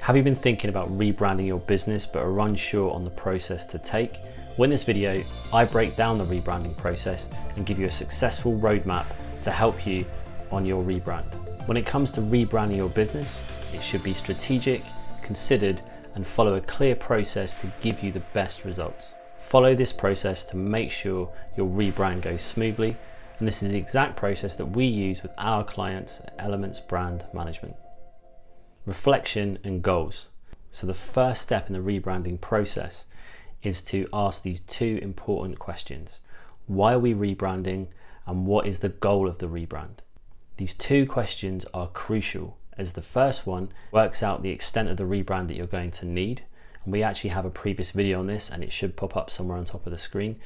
Have you been thinking about rebranding your business but are unsure on the process to take? Well, in this video, I break down the rebranding process and give you a successful roadmap to help you on your rebrand. When it comes to rebranding your business, it should be strategic, considered, and follow a clear process to give you the best results. Follow this process to make sure your rebrand goes smoothly, and this is the exact process that we use with our clients at Elements Brand Management. Reflection and goals. So the first step in the rebranding process is to ask these two important questions. Why are we rebranding, and what is the goal of the rebrand? These two questions are crucial, as the first one works out the extent of the rebrand that you're going to need. And we actually have a previous video on this, and it should pop up somewhere on top of the screen,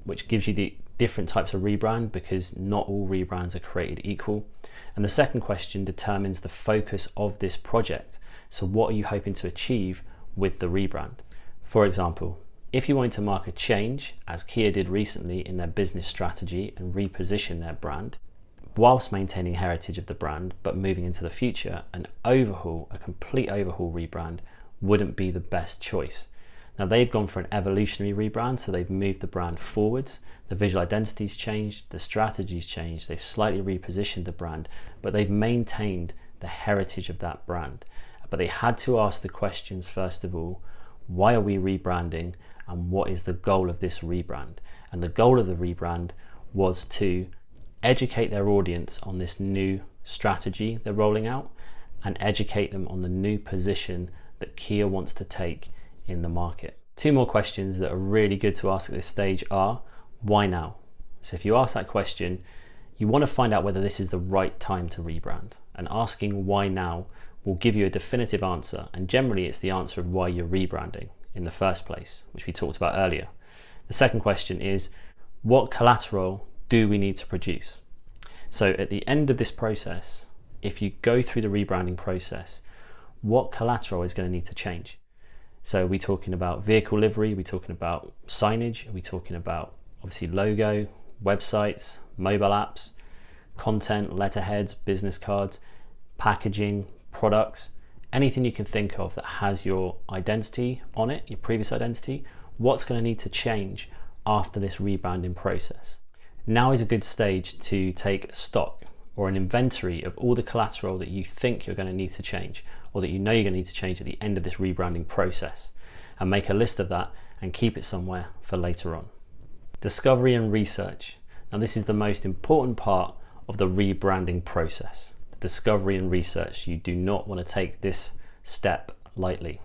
which gives you the different types of rebrand, because not all rebrands are created equal. And the second question determines the focus of this project. So what are you hoping to achieve with the rebrand? For example, if you wanted to mark a change, as Kia did recently in their business strategy and reposition their brand, whilst maintaining heritage of the brand, but moving into the future, a complete overhaul rebrand wouldn't be the best choice. Now they've gone for an evolutionary rebrand, so they've moved the brand forwards, the visual identity's changed, the strategy's changed, they've slightly repositioned the brand, but they've maintained the heritage of that brand. But they had to ask the questions first of all, why are we rebranding, and what is the goal of this rebrand? And the goal of the rebrand was to educate their audience on this new strategy they're rolling out, and educate them on the new position that Kia wants to take in the market. Two more questions that are really good to ask at this stage are, why now? So if you ask that question, you want to find out whether this is the right time to rebrand, and asking why now will give you a definitive answer, and generally it's the answer of why you're rebranding in the first place, which we talked about earlier. The second question is, what collateral do we need to produce? So at the end of this process, if you go through the rebranding process, what collateral is going to need to change? So are we talking about vehicle livery? Are we talking about signage? Are we talking about obviously logo, websites, mobile apps, content, letterheads, business cards, packaging, products, anything you can think of that has your identity on it, your previous identity? What's going to need to change after this rebranding process? Now is a good stage to take stock or an inventory of all the collateral that you think you're going to need to change, or that you know you're going to need to change at the end of this rebranding process, and make a list of that and keep it somewhere for later on. Discovery and research. Now this is the most important part of the rebranding process. The discovery and research. You do not want to take this step lightly.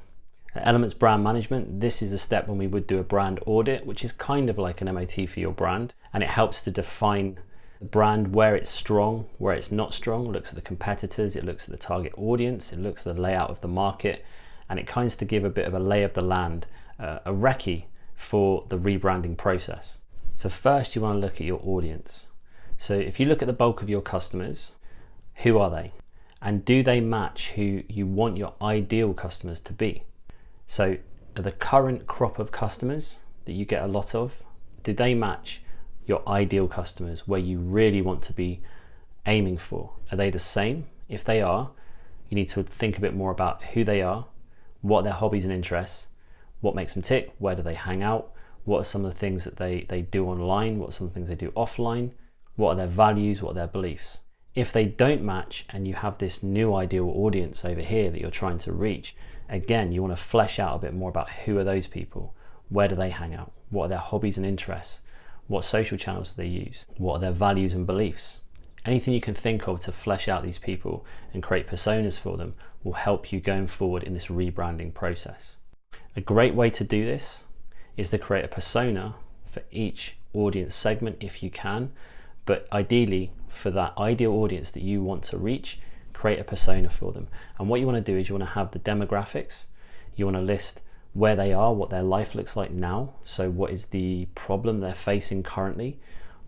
At Elements Brand Management, this is the step when we would do a brand audit, which is kind of like an MOT for your brand, and it helps to define the brand, where it's strong, where it's not strong. It looks at the competitors, it looks at the target audience, it looks at the layout of the market, and it kinds to give a bit of a lay of the land, a recce for the rebranding process. So first you want to look at your audience. So if you look at the bulk of your customers, who are they? And do they match who you want your ideal customers to be? So are the current crop of customers that you get a lot of, do they match your ideal customers, where you really want to be aiming for? Are they the same? If they are, you need to think a bit more about who they are, what are their hobbies and interests, what makes them tick, where do they hang out, what are some of the things that they do online, what are some of the things they do offline, what are their values, what are their beliefs. If they don't match and you have this new ideal audience over here that you're trying to reach, again, you want to flesh out a bit more about who are those people, where do they hang out, what are their hobbies and interests, what social channels do they use, what are their values and beliefs. Anything you can think of to flesh out these people and create personas for them will help you going forward in this rebranding process. A great way to do this is to create a persona for each audience segment if you can, but ideally for that ideal audience that you want to reach, create a persona for them. And what you want to do is you want to have the demographics, you want to list where they are, what their life looks like now. So what is the problem they're facing currently?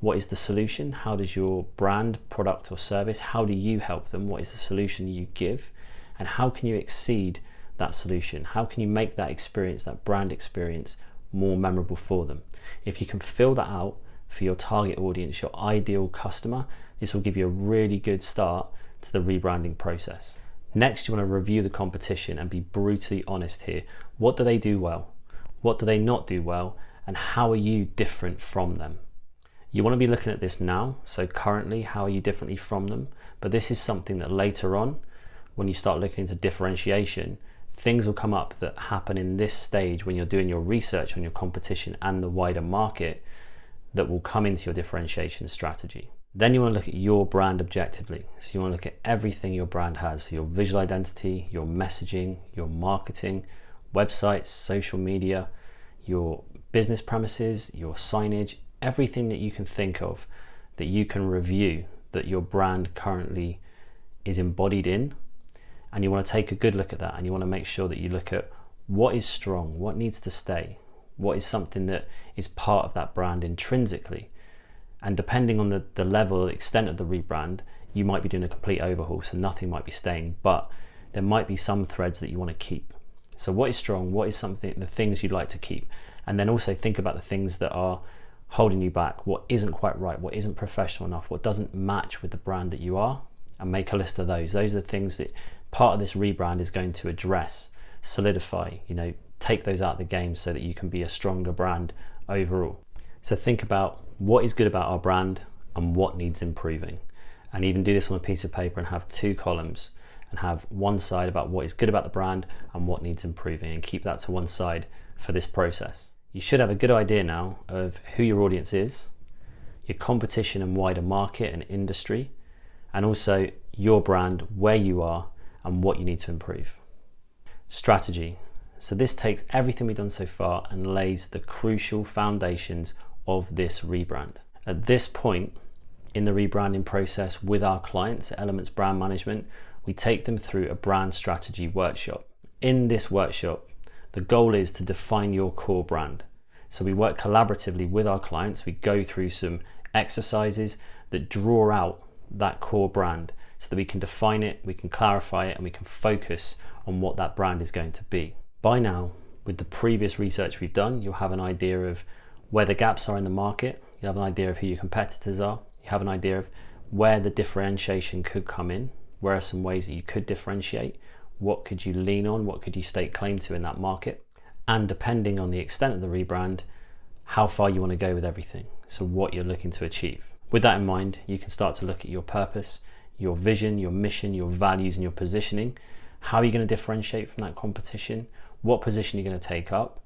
What is the solution? How does your brand, product or service, how do you help them? What is the solution you give? And how can you exceed that solution? How can you make that experience, that brand experience, more memorable for them? If you can fill that out for your target audience, your ideal customer, this will give you a really good start to the rebranding process. Next, you want to review the competition and be brutally honest here. What do they do well? What do they not do well? And how are you different from them? You want to be looking at this now. So currently, how are you differently from them? But this is something that later on, when you start looking into differentiation, things will come up that happen in this stage when you're doing your research on your competition and the wider market that will come into your differentiation strategy. Then you want to look at your brand objectively. So you want to look at everything your brand has. So your visual identity, your messaging, your marketing, websites, social media, your business premises, your signage, everything that you can think of that you can review that your brand currently is embodied in. And you want to take a good look at that, and you want to make sure that you look at what is strong, what needs to stay, what is something that is part of that brand intrinsically. And depending on the level, the extent of the rebrand, you might be doing a complete overhaul, so nothing might be staying, but there might be some threads that you want to keep. So what is strong, what is something, the things you'd like to keep, and then also think about the things that are holding you back, what isn't quite right, what isn't professional enough, what doesn't match with the brand that you are, and make a list of those. Those are the things that part of this rebrand is going to address, solidify, take those out of the game so that you can be a stronger brand overall. So think about what is good about our brand and what needs improving. And even do this on a piece of paper and have 2 columns and have one side about what is good about the brand and what needs improving, and keep that to one side for this process. You should have a good idea now of who your audience is, your competition and wider market and industry, and also your brand, where you are and what you need to improve. Strategy. So this takes everything we've done so far and lays the crucial foundations of this rebrand. At this point in the rebranding process with our clients at Elements Brand Management, we take them through a brand strategy workshop. In this workshop, the goal is to define your core brand. So we work collaboratively with our clients. We go through some exercises that draw out that core brand so that we can define it, we can clarify it, and we can focus on what that brand is going to be. By now, with the previous research we've done, you'll have an idea of where the gaps are in the market, you have an idea of who your competitors are, you have an idea of where the differentiation could come in, where are some ways that you could differentiate, what could you lean on, what could you stake claim to in that market, and depending on the extent of the rebrand, how far you want to go with everything, so what you're looking to achieve. With that in mind, you can start to look at your purpose, your vision, your mission, your values and your positioning. How are you going to differentiate from that competition? What position you're going to take up?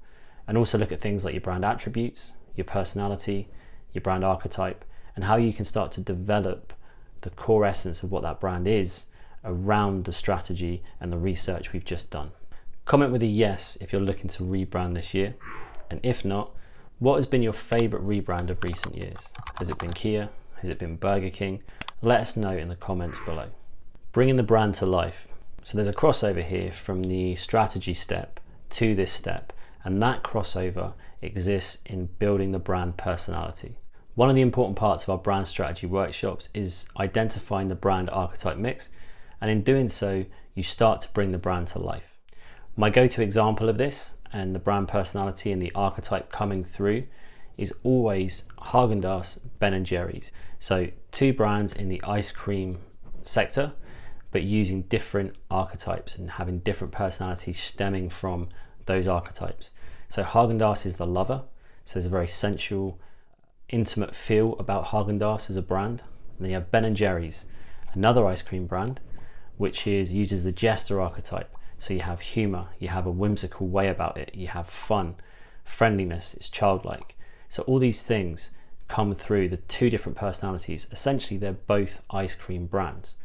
And also look at things like your brand attributes, your personality, your brand archetype, and how you can start to develop the core essence of what that brand is around the strategy and the research we've just done. Comment with a yes if you're looking to rebrand this year. And if not, what has been your favorite rebrand of recent years? Has it been Kia? Has it been Burger King? Let us know in the comments below. Bringing the brand to life. So there's a crossover here from the strategy step to this step, and that crossover exists in building the brand personality. One of the important parts of our brand strategy workshops is identifying the brand archetype mix, and in doing so, you start to bring the brand to life. My go-to example of this and the brand personality and the archetype coming through is always Häagen-Dazs, Ben & Jerry's. So 2 brands in the ice cream sector, but using different archetypes and having different personalities stemming from those archetypes. So Häagen-Dazs is the lover, so there's a very sensual, intimate feel about Häagen-Dazs as a brand. And then you have Ben & Jerry's, another ice cream brand, which uses the jester archetype. So you have humor, you have a whimsical way about it, you have fun, friendliness, it's childlike. So all these things come through the 2 different personalities. Essentially, they're both ice cream brands,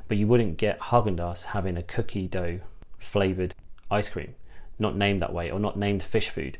but you wouldn't get Häagen-Dazs having a cookie dough flavored ice cream, not named that way, or not named fish food,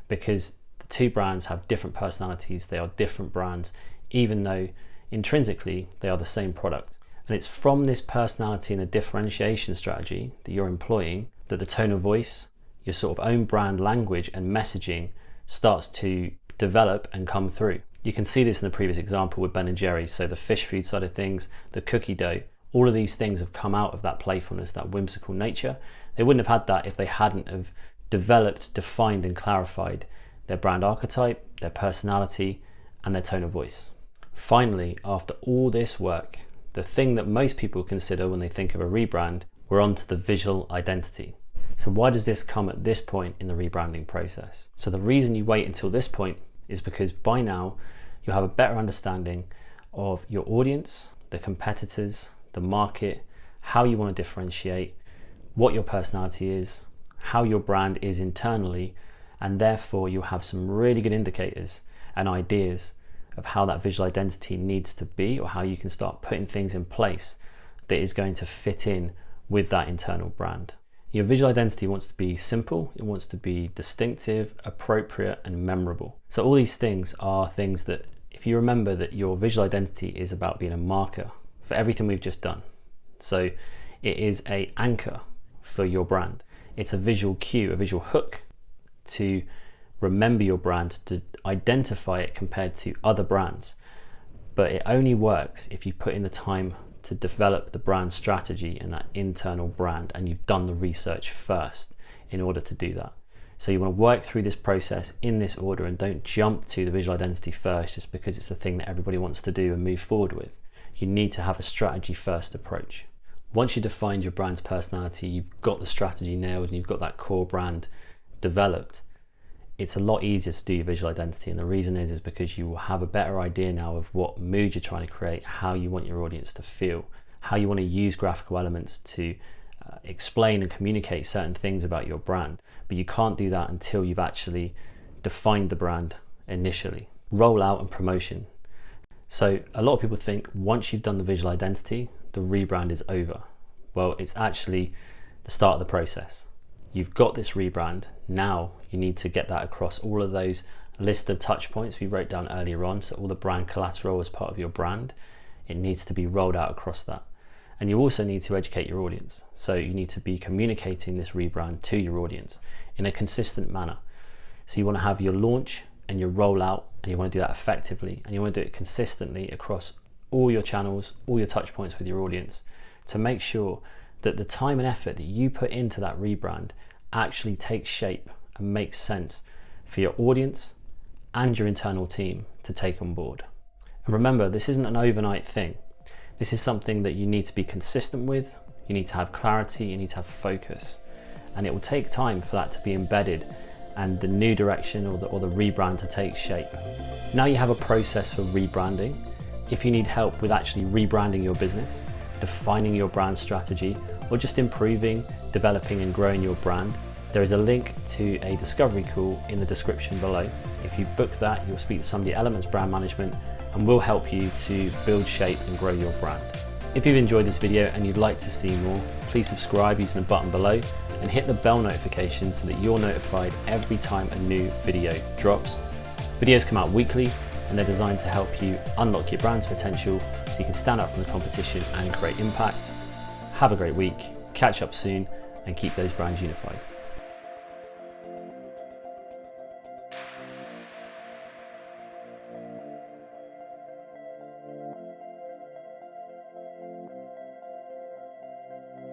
because the 2 brands have different personalities. They are different brands, even though intrinsically they are the same product. And it's from this personality and a differentiation strategy that you're employing that the tone of voice, your sort of own brand language and messaging starts to develop and come through. You can see this in the previous example with Ben & Jerry's. So the fish food side of things, the cookie dough, all of these things have come out of that playfulness, that whimsical nature. They wouldn't have had that if they hadn't have developed, defined and clarified their brand archetype, their personality and their tone of voice. Finally, after all this work, the thing that most people consider when they think of a rebrand, we're on to the visual identity. So why does this come at this point in the rebranding process? So the reason you wait until this point is because by now you'll have a better understanding of your audience, the competitors, the market, how you want to differentiate, what your personality is, how your brand is internally, and therefore you'll have some really good indicators and ideas of how that visual identity needs to be, or how you can start putting things in place that is going to fit in with that internal brand. Your visual identity wants to be simple, it wants to be distinctive, appropriate, and memorable. So all these things are things that, if you remember that your visual identity is about being a marker for everything we've just done. So it is an anchor for your brand. It's a visual cue, a visual hook to remember your brand, to identify it compared to other brands. But it only works if you put in the time to develop the brand strategy and that internal brand, and you've done the research first in order to do that. So you want to work through this process in this order, and don't jump to the visual identity first just because it's the thing that everybody wants to do and move forward with. You need to have a strategy first approach. Once you've defined your brand's personality, you've got the strategy nailed, and you've got that core brand developed, it's a lot easier to do your visual identity. And the reason is because you will have a better idea now of what mood you're trying to create, how you want your audience to feel, how you want to use graphical elements to explain and communicate certain things about your brand. But you can't do that until you've actually defined the brand initially. Rollout and promotion. So a lot of people think once you've done the visual identity, the rebrand is over. Well, it's actually the start of the process. You've got this rebrand, now you need to get that across all of those list of touch points we wrote down earlier on. So all the brand collateral as part of your brand, it needs to be rolled out across that. And you also need to educate your audience. So you need to be communicating this rebrand to your audience in a consistent manner. So you want to have your launch and your rollout, and you want to do that effectively, and you want to do it consistently across all your channels, all your touch points with your audience, to make sure that the time and effort that you put into that rebrand actually takes shape and makes sense for your audience and your internal team to take on board. And remember, this isn't an overnight thing. This is something that you need to be consistent with, you need to have clarity, you need to have focus, and it will take time for that to be embedded and the new direction or the rebrand to take shape. Now you have a process for rebranding. If you need help with actually rebranding your business, defining your brand strategy, or just improving, developing and growing your brand, there is a link to a discovery call in the description below. If you book that, you'll speak to somebody at Elements Brand Management, and we'll help you to build shape and grow your brand. If you've enjoyed this video and you'd like to see more, please subscribe using the button below and hit the bell notification so that you're notified every time a new video drops. Videos come out weekly, and they're designed to help you unlock your brand's potential so you can stand out from the competition and create impact. Have a great week, catch up soon, and keep those brands unified.